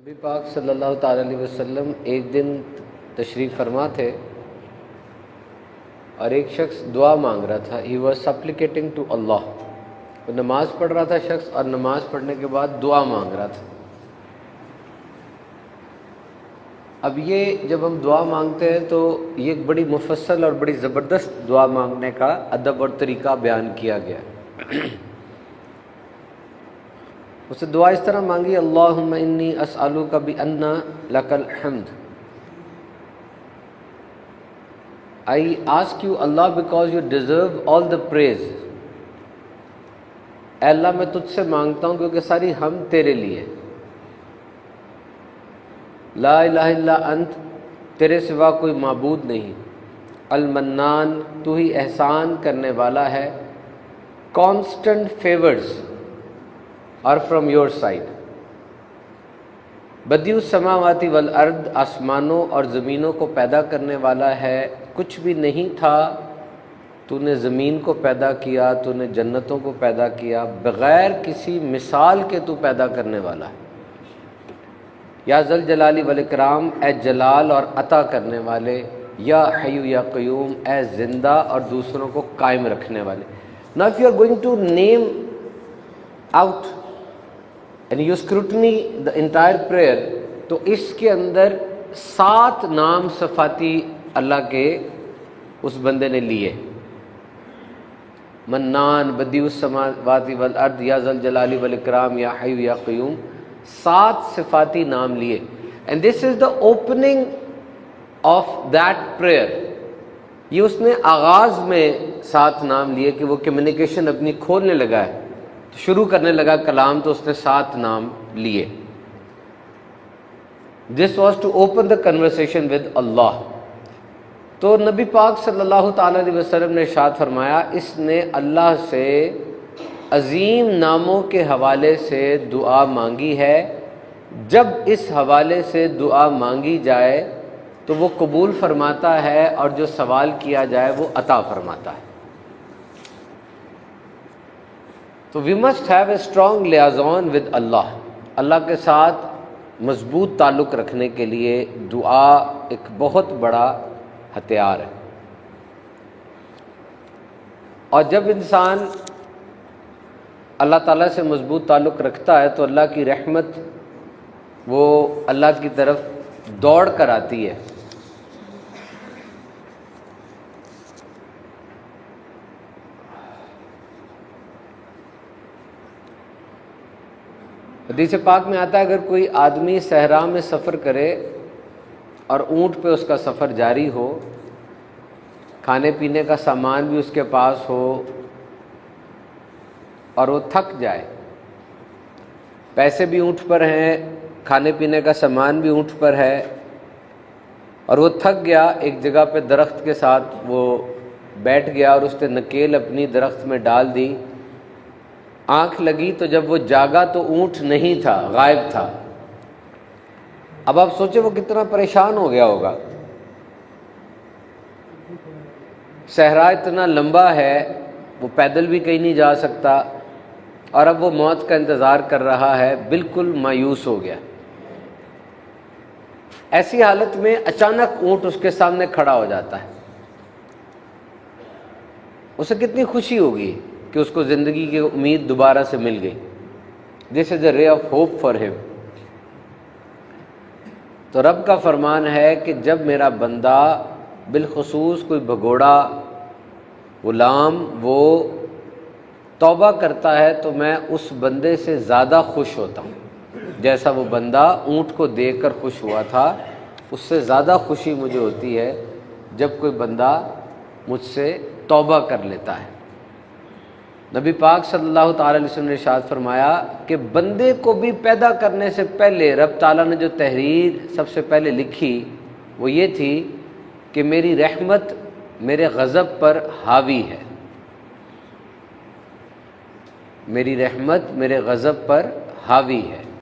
نبی پاک صلی اللہ تعالیٰ علیہ وسلم ایک دن تشریف فرما تھے اور ایک شخص دعا مانگ رہا تھا. ہی واز سپلیکیٹنگ ٹو اللہ. وہ نماز پڑھ رہا تھا شخص، اور نماز پڑھنے کے بعد دعا مانگ رہا تھا. اب یہ جب ہم دعا مانگتے ہیں تو یہ ایک بڑی مفصل اور بڑی زبردست دعا مانگنے کا ادب اور طریقہ بیان کیا گیا. اسے دعا اس طرح مانگی: اللہم انی اسألوک بأن لک الحمد. I ask you Allah because you deserve all the praise. اے اللہ میں تجھ سے مانگتا ہوں کیونکہ ساری حمد تیرے لیے. لا الہ الا انت، تیرے سوا کوئی معبود نہیں. المنان، تو ہی احسان کرنے والا ہے. constant favors are from your side. Badie السماوات والارض، آسمانوں اور زمینوں کو پیدا کرنے والا ہے. کچھ بھی نہیں تھا، تو نے زمین کو پیدا کیا، تو نے جنتوں کو پیدا کیا. بغیر کسی مثال کے تو پیدا کرنے والا ہے. یا ذل جلال والاکرام، اے جلال اور عطا کرنے والے. یا حی یا قیوم، اے زندہ اور دوسروں کو قائم رکھنے والے. Now if you are going to name out and you scrutiny the entire prayer، تو اس کے اندر 7 نام صفاتی اللہ کے اس بندے نے لیے. منان، بدیع السماوات والارض، یا ذل جلال والاکرام، یا حی یا قیوم. 7 صفاتی نام لیے. and this is the opening of that prayer. یہ اس نے آغاز میں 7 نام لیے کہ وہ کمیونیکیشن اپنی کھولنے لگا ہے، شروع کرنے لگا کلام، تو اس نے 7 نام لیے. This was to open the conversation with Allah. تو نبی پاک صلی اللہ تعالیٰ علیہ وسلم نے ارشاد فرمایا، اس نے اللہ سے عظیم ناموں کے حوالے سے دعا مانگی ہے. جب اس حوالے سے دعا مانگی جائے تو وہ قبول فرماتا ہے، اور جو سوال کیا جائے وہ عطا فرماتا ہے. تو we must have a strong liaison with Allah. اللہ کے ساتھ مضبوط تعلق رکھنے کے لیے دعا ایک بہت بڑا ہتھیار ہے. اور جب انسان اللہ تعالیٰ سے مضبوط تعلق رکھتا ہے تو اللہ کی رحمت وہ اللہ کی طرف دوڑ کر آتی ہے. حدیث پاک میں آتا ہے، اگر کوئی آدمی صحرا میں سفر کرے اور اونٹ پہ اس کا سفر جاری ہو، کھانے پینے کا سامان بھی اس کے پاس ہو، اور وہ تھک جائے، پیسے بھی اونٹ پر ہیں، کھانے پینے کا سامان بھی اونٹ پر ہے، اور وہ تھک گیا، ایک جگہ پہ درخت کے ساتھ وہ بیٹھ گیا اور اس نے نکیل اپنی درخت میں ڈال دی. آنکھ لگی تو جب وہ جاگا تو اونٹ نہیں تھا، غائب تھا. اب آپ سوچیں وہ کتنا پریشان ہو گیا ہوگا. صحرا اتنا لمبا ہے، وہ پیدل بھی کہیں نہیں جا سکتا، اور اب وہ موت کا انتظار کر رہا ہے، بالکل مایوس ہو گیا. ایسی حالت میں اچانک اونٹ اس کے سامنے کھڑا ہو جاتا ہے. اسے کتنی خوشی ہوگی کہ اس کو زندگی کی امید دوبارہ سے مل گئی. دس از اے رے آف ہوپ فار ہم. تو رب کا فرمان ہے کہ جب میرا بندہ، بالخصوص کوئی بھگوڑا غلام، وہ توبہ کرتا ہے تو میں اس بندے سے زیادہ خوش ہوتا ہوں. جیسا وہ بندہ اونٹ کو دیکھ کر خوش ہوا تھا، اس سے زیادہ خوشی مجھے ہوتی ہے جب کوئی بندہ مجھ سے توبہ کر لیتا ہے. نبی پاک صلی اللہ تعالیٰ علیہ وسلم نے ارشاد فرمایا کہ بندے کو بھی پیدا کرنے سے پہلے رب تعالیٰ نے جو تحریر سب سے پہلے لکھی وہ یہ تھی کہ میری رحمت میرے غضب پر حاوی ہے. میری رحمت میرے غضب پر حاوی ہے.